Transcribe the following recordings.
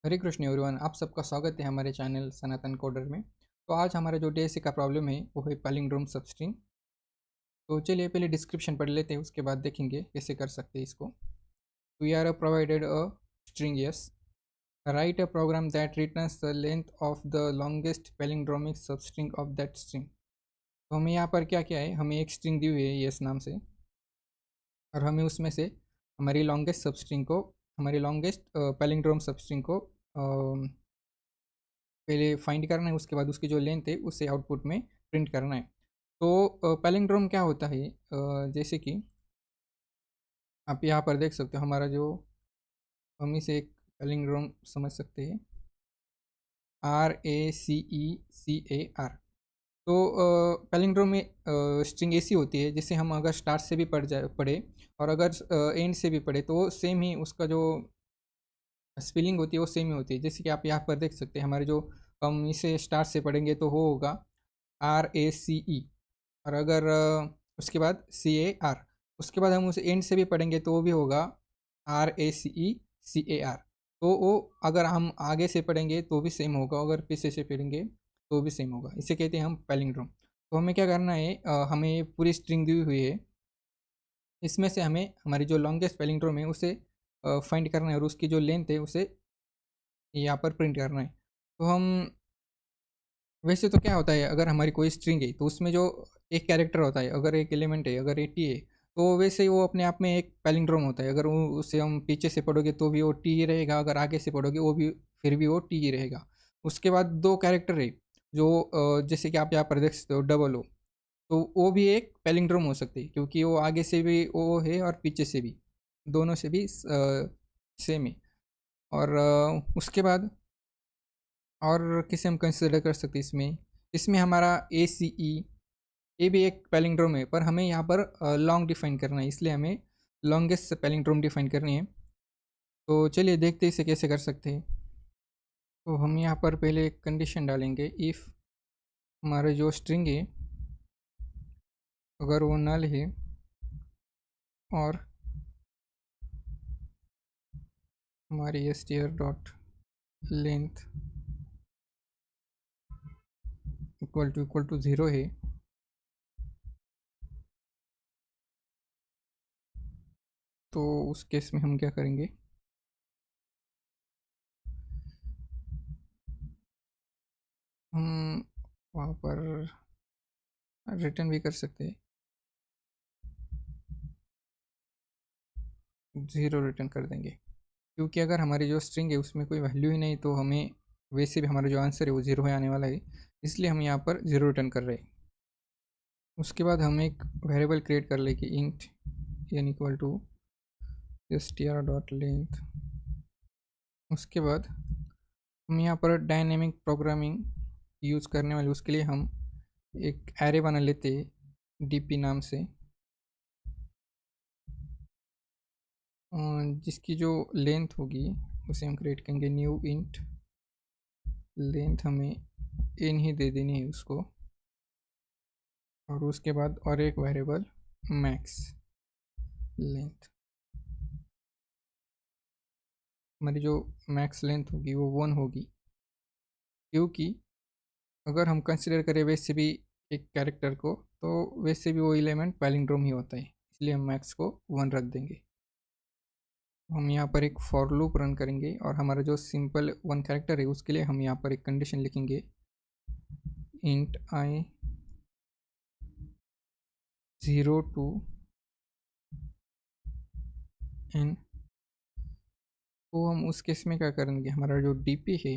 हरे Krishna everyone, आप सबका स्वागत है हमारे चैनल सनातन कोडर में। तो आज हमारा जो डीएससी का प्रॉब्लम है वो है पैलिंड्रोम सबस्ट्रिंग। तो चलिए पहले डिस्क्रिप्शन पढ़ लेते हैं, उसके बाद देखेंगे कैसे कर सकते हैं इसको। We are provided a string yes, write a program that returns the length of the longest palindromic substring of that string. तो हमें यहाँ पर क्या क्या है, हमें एक स्ट्रिंग दी हुई है यस नाम से, और हमें उसमें से हमारी लॉन्गेस्ट सबस्ट्रिंग को, हमारी लॉन्गेस्ट पैलिंड्रोम सबस्ट्रिंग को पहले फाइंड करना है। उसके बाद उसकी जो लेंथ है उसे आउटपुट में प्रिंट करना है। तो पैलिंड्रोम क्या होता है, जैसे कि आप यहाँ पर देख सकते हो, हमारा जो, हम इसे एक पैलिंड्रोम समझ सकते हैं, RACECAR। तो पैलिंड्रोम में स्ट्रिंग ऐसी होती है जिसे हम अगर स्टार्ट से भी पढ़े और अगर एंड से भी पढ़े तो सेम ही उसका जो स्पेलिंग होती है वो सेम ही होती है। जैसे कि आप यहाँ पर देख सकते हैं, हमारे जो, हम इसे स्टार्ट से पढ़ेंगे तो वो होगा RACE, और अगर उसके बाद CAR, उसके बाद हम उसे एंड से भी पढ़ेंगे तो वो भी होगा RACECAR। तो वो अगर हम आगे से पढ़ेंगे तो भी सेम होगा, अगर पीछे से पढ़ेंगे तो भी सेम होगा। इसे कहते हैं हम पैलिंड्रोम। तो हमें क्या करना है, हमें पूरी स्ट्रिंग दी हुई है, इसमें से हमें हमारी जो लॉन्गेस्ट पैलिंड्रोम है उसे फाइंड करना है, और उसकी जो लेंथ है उसे यहाँ पर प्रिंट करना है। तो हम, वैसे तो क्या होता है, अगर हमारी कोई स्ट्रिंग है तो उसमें जो एक कैरेक्टर होता है, अगर एक एलिमेंट है, अगर 80 है, तो वैसे ही वो अपने आप में एक पैलिंड्रोम होता है। अगर वो उसे हम पीछे से पढ़ोगे तो भी वो टी ही रहेगा, अगर आगे से पढ़ोगे वो भी, फिर भी वो टी ही रहेगा। उसके बाद दो कैरेक्टर है जो जैसे कि आप यहाँ पर देख सकते हो डबल ओ, तो वो भी एक पैलिंड्रोम हो सकती है, क्योंकि वो आगे से भी ओ है और पीछे से भी, दोनों से भी सेम है। और उसके बाद और किसे हम कंसिडर कर सकते हैं इसमें, इसमें हमारा ACE, ये भी एक पैलिंड्रोम है, पर हमें यहाँ पर लॉन्ग डिफाइन करना है, इसलिए हमें लॉन्गेस्ट पैलिंड्रोम डिफाइन करनी है। तो चलिए देखते हैं इसे कैसे कर सकते हैं। तो हम यहाँ पर पहले एक कंडीशन डालेंगे, इफ़ हमारा जो स्ट्रिंग है अगर वो नल है और हमारी str dot length equal to 0 है, तो उस केस में हम क्या करेंगे, हम वहाँ पर रिटर्न भी कर सकते हैं, 0 रिटर्न कर देंगे। क्योंकि अगर हमारी जो स्ट्रिंग है उसमें कोई वैल्यू ही नहीं तो हमें वैसे भी हमारा जो आंसर है वो 0 ही आने वाला है, इसलिए हम यहाँ पर 0 रिटर्न कर रहे हैं। उसके बाद हम एक वेरिएबल क्रिएट कर ले कि int n equal to str dot length. उसके बाद हम यहाँ पर डायनेमिक प्रोग्रामिंग यूज़ करने वाले, उसके लिए हम एक एरे बना लेते हैं DP नाम से, जिसकी जो लेंथ होगी उसे हम क्रिएट करेंगे न्यू इंट लेंथ, हमें n ही दे देनी है उसको, और उसके बाद और एक वेरिएबल मैक्स लेंथ। हमारी जो मैक्स लेंथ होगी वो 1 होगी, क्योंकि अगर हम कंसिडर करें वैसे भी एक कैरेक्टर को, तो वैसे भी वो एलिमेंट पैलिंड्रोम ही होता है, इसलिए हम मैक्स को 1 रख देंगे। हम यहाँ पर एक फॉर लूप रन करेंगे, और हमारा जो सिंपल 1 कैरेक्टर है उसके लिए हम यहाँ पर एक कंडीशन लिखेंगे, इंट I 0 to n। तो हम उस केस में क्या करेंगे, हमारा जो DP है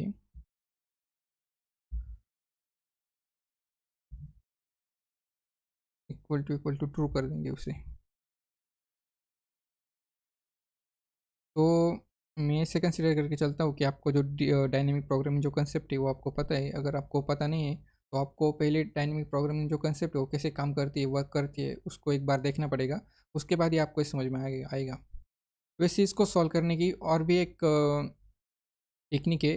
इक्वल टू ट्रू कर देंगे उसे। तो मैं इसे कंसिडर करके चलता हूँ कि आपको जो डायनेमिक प्रोग्रामिंग जो कंसेप्ट है वो आपको पता है। अगर आपको पता नहीं है तो आपको पहले डायनेमिक प्रोग्रामिंग जो कंसेप्ट है वो कैसे काम करती है, वर्क करती है, उसको एक बार देखना पड़ेगा, उसके बाद ही आपको समझ में आएगा। वैसे इसको सॉल्व करने की और भी एक टेक्निक है,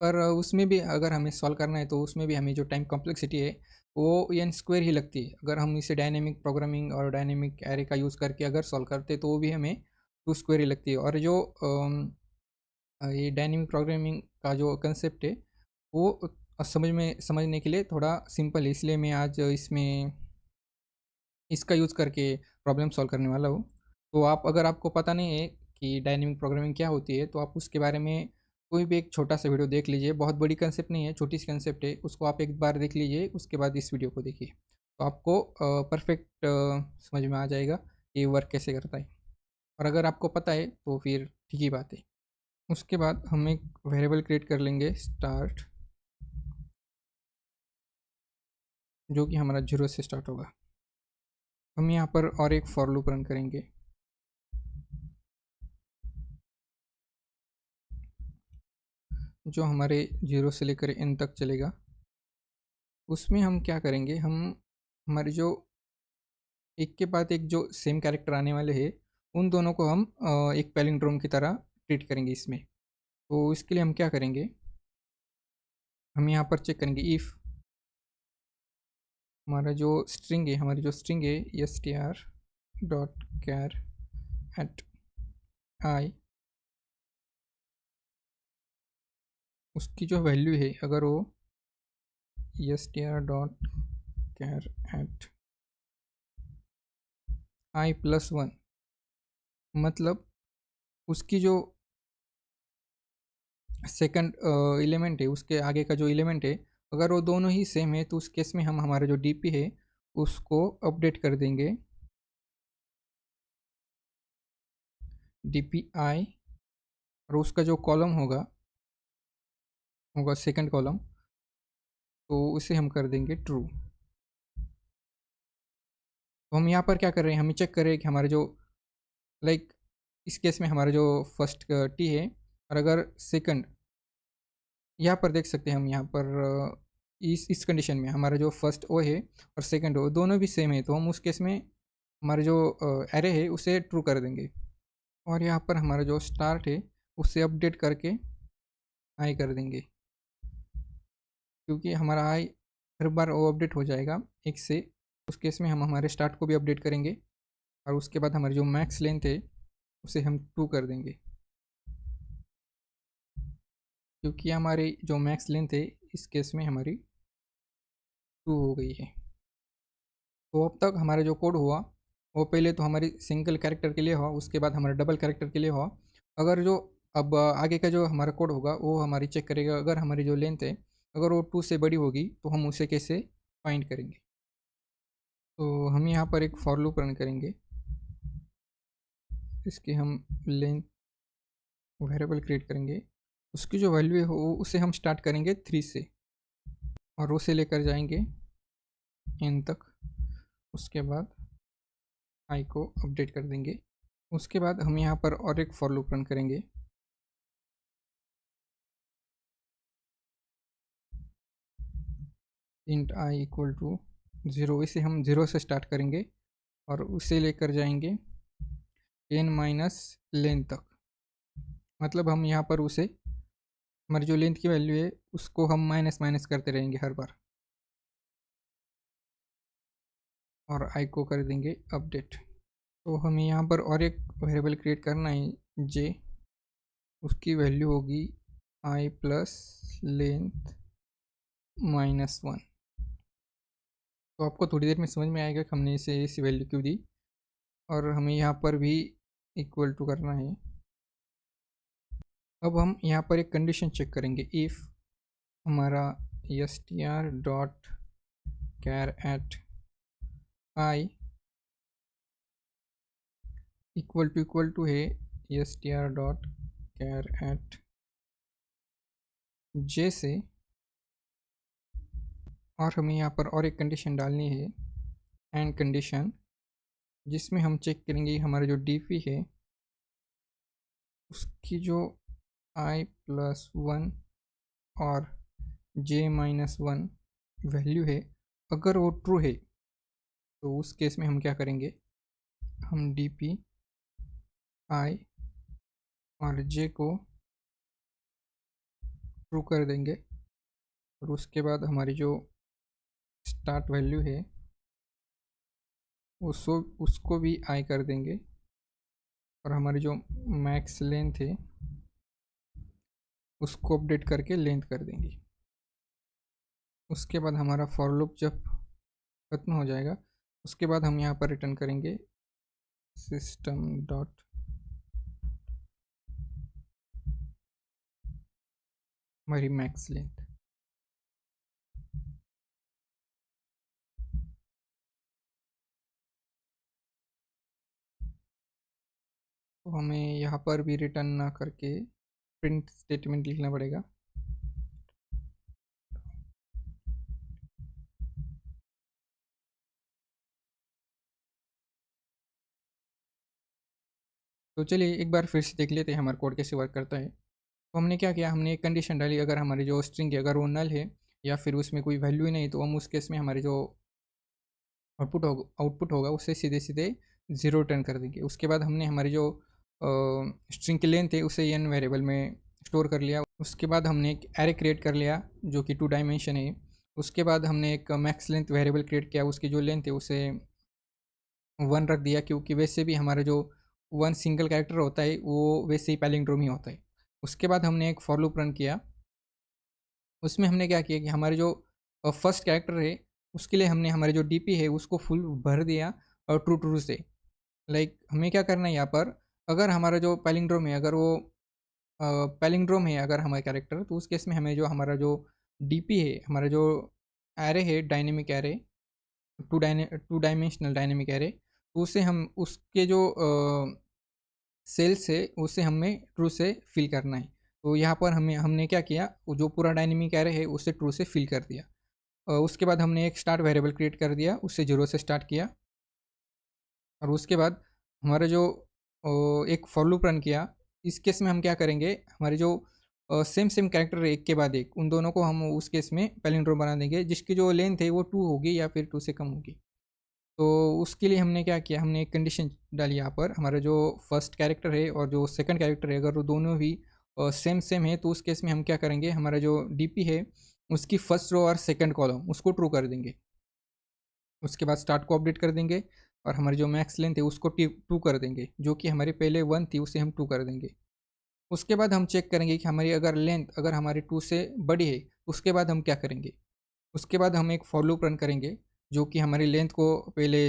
पर उसमें भी अगर हमें सॉल्व करना है तो उसमें भी हमें जो टाइम कॉम्प्लेक्सिटी है वो n² ही लगती है। अगर हम इसे डायनेमिक प्रोग्रामिंग और डायनेमिक एरे का यूज़ करके अगर सॉल्व करते तो वो भी हमें 2² ही लगती है। और जो ये डायनेमिक प्रोग्रामिंग का जो कंसेप्ट है वो समझने के लिए थोड़ा सिंपल है, इसलिए मैं आज इसमें इसका यूज़ करके प्रॉब्लम सॉल्व करने वाला हूँ। तो आप, अगर आपको पता नहीं है कि डायनेमिक प्रोग्रामिंग क्या होती है, तो आप उसके बारे में कोई भी एक छोटा सा वीडियो देख लीजिए। बहुत बड़ी कंसेप्ट नहीं है, छोटी सी कंसेप्ट है, उसको आप एक बार देख लीजिए, उसके बाद इस वीडियो को देखिए, तो आपको परफेक्ट समझ में आ जाएगा कि वर्क कैसे करता है। और अगर आपको पता है तो फिर ठीक ही बात है। उसके बाद हम एक वेरिएबल क्रिएट कर लेंगे स्टार्ट, जो कि हमारा 0 से स्टार्ट होगा। हम यहाँ पर और एक फॉर लूप रन करेंगे। जो हमारे 0 से लेकर n तक चलेगा। उसमें हम क्या करेंगे, हम हमारे जो एक के बाद एक जो सेम कैरेक्टर आने वाले हैं, उन दोनों को हम एक पैलिंड्रोम की तरह ट्रीट करेंगे इसमें। तो इसके लिए हम क्या करेंगे, हम यहाँ पर चेक करेंगे इफ़ हमारा जो स्ट्रिंग है, हमारी जो स्ट्रिंग है str.char एट आई, उसकी जो वैल्यू है अगर वो str.char एट आई प्लस 1, मतलब उसकी जो सेकंड एलिमेंट है, उसके आगे का जो एलिमेंट है, अगर वो दोनों ही सेम है, तो उस केस में हम हमारा जो डीपी है उसको अपडेट कर देंगे डीपी आई, और उसका जो कॉलम होगा होगा सेकंड कॉलम, तो उसे हम कर देंगे ट्रू। तो हम यहाँ पर क्या कर रहे हैं, हम चेक कर रहे हैं कि हमारे जो लाइक इस केस में हमारा जो फर्स्ट टी है, और अगर सेकंड, यहाँ पर देख सकते हैं हम यहाँ पर इस कंडीशन में हमारा जो फर्स्ट ओ है और सेकंड ओ दोनों भी सेम है, तो हम उस केस में हमारा जो एरे है उसे ट्रू कर देंगे। और यहाँ पर हमारा जो स्टार्ट है उसे अपडेट करके आई कर देंगे, क्योंकि हमारा आई हर बार वो अपडेट हो जाएगा एक से। उस केस में हम हमारे स्टार्ट को भी अपडेट करेंगे, और उसके बाद हमारी जो मैक्स लेंथ है उसे हम 2 कर देंगे, क्योंकि हमारी जो मैक्स लेंथ है इस केस में हमारी 2 हो गई है। तो अब तक हमारा जो कोड हुआ वो पहले तो हमारी सिंगल कैरेक्टर के लिए हुआ, उसके बाद हमारे डबल कैरेक्टर के लिए हुआ। अगर जो अब आगे का जो हमारा कोड होगा वो हमारी चेक करेगा, अगर हमारी जो लेंथ है अगर वो 2 से बड़ी होगी तो हम उसे कैसे फाइंड करेंगे। तो हम यहाँ पर एक फॉर लूप रन करेंगे, इसकी हम लेंथ वेरिएबल क्रिएट करेंगे, उसकी जो वैल्यू है उसे हम स्टार्ट करेंगे 3 से, और उसे लेकर जाएंगे n तक। उसके बाद आई को अपडेट कर देंगे। उसके बाद हम यहाँ पर और एक फॉर लूप रन करेंगे, इंट आई इक्वल टू 0, इसे हम 0 से स्टार्ट करेंगे और उसे लेकर जाएंगे n माइनस लेंथ तक। मतलब हम यहाँ पर उसे हमारी जो लेंथ की वैल्यू है उसको हम माइनस माइनस करते रहेंगे हर बार, और आई को कर देंगे अपडेट। तो हमें यहाँ पर और एक वेरिएबल क्रिएट करना है जे, उसकी वैल्यू होगी आई प्लस लेंथ माइनस 1। तो आपको थोड़ी देर में समझ में आएगा कि हमने इसे ऐसी वैल्यू क्यों दी, और हमें यहाँ पर भी इक्वल टू करना है। अब हम यहाँ पर एक कंडीशन चेक करेंगे, इफ़ हमारा str.char eight I equal to है str.char एट जे से, और हमें यहाँ पर और एक कंडीशन डालनी है एंड कंडीशन, जिसमें हम चेक करेंगे हमारा जो डीपी है उसकी जो आई प्लस 1 और जे माइनस 1 वैल्यू है, अगर वो ट्रू है तो उस केस में हम क्या करेंगे, हम डी पी आई और जे को ट्रू कर देंगे, और उसके बाद हमारी जो स्टार्ट वैल्यू है उसको भी आई कर देंगे, और हमारी जो मैक्स लेंथ है उसको अपडेट करके लेंथ कर देंगे। उसके बाद हमारा फॉर लूप जब खत्म हो जाएगा उसके बाद हम यहाँ पर रिटर्न करेंगे सिस्टम डॉट हमारी मैक्स लेंथ। तो हमें यहाँ पर भी रिटर्न ना करके प्रिंट स्टेटमेंट लिखना पड़ेगा। तो चलिए एक बार फिर से देख लेते हैं हमारा कोड कैसे वर्क करता है। तो हमने क्या किया, हमने एक कंडीशन डाली, अगर हमारी जो स्ट्रिंग है अगर वो नल है या फिर उसमें कोई वैल्यू ही नहीं तो हम उस केस में हमारे जो आउटपुट होगा उससे सीधे सीधे ज़ीरो रिटर्न कर देंगे। उसके बाद हमने हमारी जो स्ट्रिंग की लेंथ है उसे एन वेरिएबल में स्टोर कर लिया। उसके बाद हमने एक एरे क्रिएट कर लिया जो कि 2 डायमेंशन है। उसके बाद हमने एक मैक्स लेंथ वेरिएबल क्रिएट किया, उसकी जो लेंथ है उसे 1 रख दिया, क्योंकि वैसे भी हमारा जो 1 सिंगल कैरेक्टर होता है वो वैसे ही पैलिंड्रोम ही होता है। उसके बाद हमने एक फॉर लूप रन किया। उसमें हमने क्या किया कि हमारे जो फर्स्ट कैरेक्टर है उसके लिए हमने हमारे जो डीपी है उसको फुल भर दिया और ट्रू ट्रू से। लाइक हमें क्या करना है यहाँ पर, अगर हमारा जो पैलिंड्रोम है अगर वो पैलिंड्रोम है अगर हमारा कैरेक्टर, तो उस केस में हमें जो हमारा जो डीपी है हमारा जो एरे है dynamic array, two dimensional dynamic array, तो उसे हम उसके जो सेल्स है उसे हमें ट्रू से फिल करना है। तो यहाँ पर हमने क्या किया, वो जो पूरा डायनेमिक एरे है उसे ट्रू से फिल कर दिया। उसके बाद हमने एक स्टार्ट वेरिएबल क्रिएट कर दिया, उससे 0 से स्टार्ट किया। और उसके बाद हमारा जो एक फॉर लूप रन किया। इस केस में हम क्या करेंगे, हमारे जो सेम सेम कैरेक्टर है एक के बाद एक, उन दोनों को हम उस केस में पैलिंड्रोम बना देंगे जिसकी जो लेंथ है वो 2 होगी या फिर 2 से कम होगी। तो उसके लिए हमने क्या किया, हमने एक कंडीशन डाली यहाँ पर, हमारा जो फर्स्ट कैरेक्टर है और जो सेकंड कैरेक्टर है अगर वो दोनों भी सेम सेम है तो उस केस में हम क्या करेंगे, हमारा जो डीपी है उसकी फर्स्ट रो और सेकंड कॉलम उसको ट्रू कर देंगे। उसके बाद स्टार्ट को अपडेट कर देंगे और हमारी जो मैक्स लेंथ है उसको 2 कर देंगे, जो कि हमारे पहले 1 थी उसे हम 2 कर देंगे। उसके बाद हम चेक करेंगे कि हमारी अगर लेंथ अगर हमारी 2 से बड़ी है उसके बाद हम क्या करेंगे। उसके बाद हम एक फॉर लूप रन करेंगे जो कि हमारी लेंथ को पहले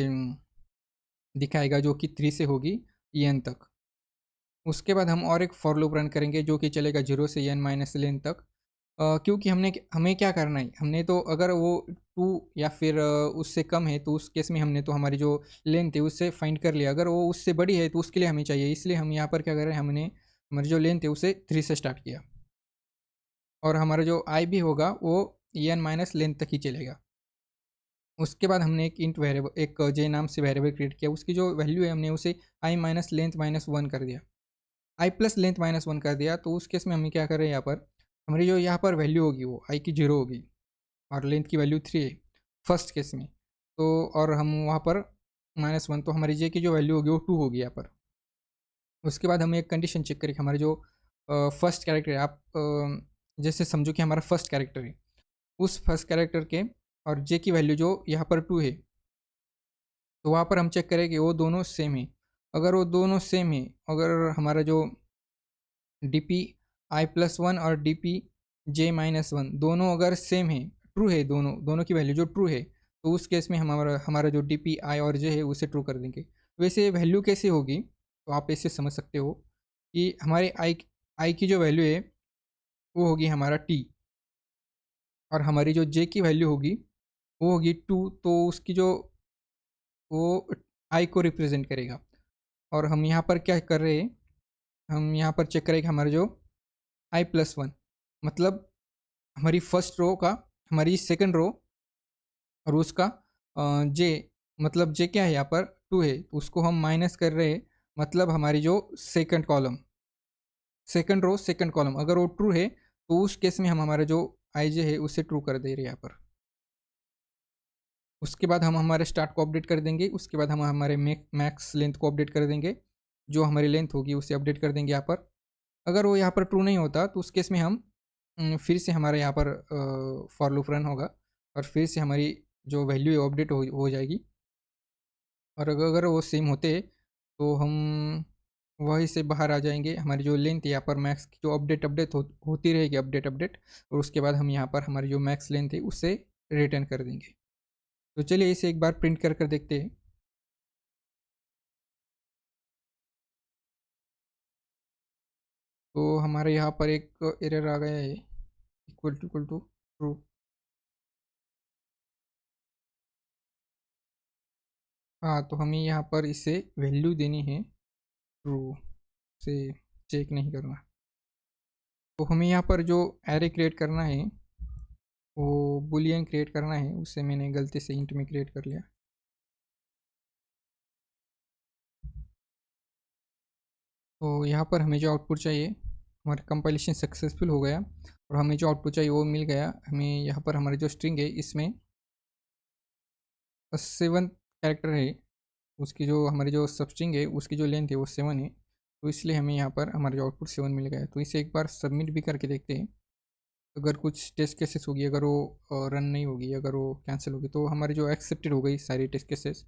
दिखाएगा जो कि 3 से होगी एन तक। उसके बाद हम और एक फॉर लूप रन करेंगे जो कि चलेगा 0 से एन माइनस लेन तक। क्योंकि हमें क्या करना है, हमने तो अगर वो 2 या फिर उससे कम है तो उस केस में हमने तो हमारी जो लेंथ है उससे फाइंड कर लिया, अगर वो उससे बड़ी है तो उसके लिए हमें चाहिए, इसलिए हम यहाँ पर क्या कर रहे हैं, हमने हमारी जो लेंथ है उसे 3 से स्टार्ट किया और हमारा जो आई भी होगा वो एन माइनस लेंथ तक ही चलेगा। उसके बाद हमने एक इंट वेरिएबल एक जे नाम से वेरिएबल क्रिएट किया, उसकी जो वैल्यू है हमने उसे आई माइनस लेंथ माइनस 1 कर दिया, आई प्लस लेंथ माइनस 1 कर दिया। तो उस केस में हम क्या कर रहे हैं, यहाँ पर हमारी जो यहाँ पर वैल्यू होगी वो आई की 0 होगी और लेंथ की वैल्यू 3 है फर्स्ट केस में। तो और हम वहाँ पर -1, तो हमारी जे की जो वैल्यू होगी वो 2 होगी यहाँ पर। उसके बाद हमें एक कंडीशन चेक करें कि हमारे जो फर्स्ट कैरेक्टर है, आप जैसे समझो कि हमारा फर्स्ट कैरेक्टर है, उस फर्स्ट कैरेक्टर के और जे की वैल्यू जो यहाँ पर 2 है, तो वहाँ पर हम चेक करें कि वो दोनों सेम है। अगर वो दोनों सेम है, अगर हमारा जो D P I plus one और D P J minus one दोनों अगर सेम है, ट्रू है, दोनों दोनों की वैल्यू जो ट्रू है, तो उस केस में हमारा हमारा जो डी पी आई और जे है उसे ट्रू कर देंगे। वैसे वैल्यू कैसे होगी, तो आप ऐसे समझ सकते हो कि हमारे आई की जो वैल्यू है वो होगी हमारा टी, और हमारी जो जे की वैल्यू होगी वो होगी 2, तो उसकी जो वो आई को रिप्रेजेंट करेगा। और हम यहाँ पर क्या कर रहे हैं, हम यहाँ पर चेक करें कि हमारा जो आई प्लस वन मतलब हमारी फर्स्ट रो का, हमारी सेकंड रो और उसका जे, मतलब जे क्या है यहाँ पर 2 है तो उसको हम माइनस कर रहे हैं, मतलब हमारी जो second column, second row second column अगर वो ट्रू है तो उस केस में हम हमारा जो आई जे है उसे ट्रू कर दे रहे हैं यहाँ पर। उसके बाद हम हमारे स्टार्ट को अपडेट कर देंगे, उसके बाद हम हमारे मैक्स लेंथ को अपडेट कर देंगे, जो हमारी लेंथ होगी उसे अपडेट कर देंगे यहाँ पर। अगर वो यहाँ पर ट्रू नहीं होता तो उस केस में हम फिर से हमारे यहाँ पर फॉर लूप रन होगा और फिर से हमारी जो वैल्यू है अपडेट हो जाएगी। और अगर वो सेम होते तो हम वहीं से बाहर आ जाएंगे। हमारी जो लेंथ यहाँ पर मैक्स की जो अपडेट होती रहेगी, अपडेट, और उसके बाद हम यहाँ पर हमारी जो मैक्स लेंथ है उससे रिटर्न कर देंगे। तो चलिए इसे एक बार प्रिंट कर देखते हैं। तो हमारे यहाँ पर एक एरर आ गया है, इक्वल टू ट्रू। हाँ, तो हमें यहाँ पर इसे वैल्यू देनी है ट्रू, से चेक नहीं करना। तो हमें यहाँ पर जो एरे क्रिएट करना है वो बुलियन क्रिएट करना है, उससे मैंने गलती से इंट में क्रिएट कर लिया। तो यहाँ पर हमें जो आउटपुट चाहिए, हमारा कंपाइलेशन सक्सेसफुल हो गया और हमें जो आउटपुट चाहिए वो मिल गया। हमें यहाँ पर हमारी जो स्ट्रिंग है इसमें 7 कैरेक्टर है, उसकी जो हमारी जो सब स्ट्रिंग है उसकी जो लेंथ है वो 7 है। तो इसलिए हमें यहाँ पर हमारा जो आउटपुट 7 मिल गया है। तो इसे एक बार सबमिट भी करके देखते हैं। अगर कुछ टेस्ट केसेस होगी, अगर वो रन नहीं होगी, अगर वो कैंसिल होगी, तो हमारी जो एक्सेप्टेड हो गई सारी टेस्ट केसेस।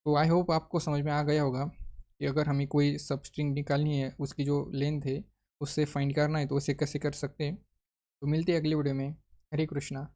तो आई होप आपको समझ में आ गया होगा कि अगर हमें कोई सब स्ट्रिंग निकालनी है, उसकी जो लेंथ है उससे फाइंड करना है, तो उसे कैसे कर सकते हैं। तो मिलते हैं अगली वीडियो में। हरे कृष्णा।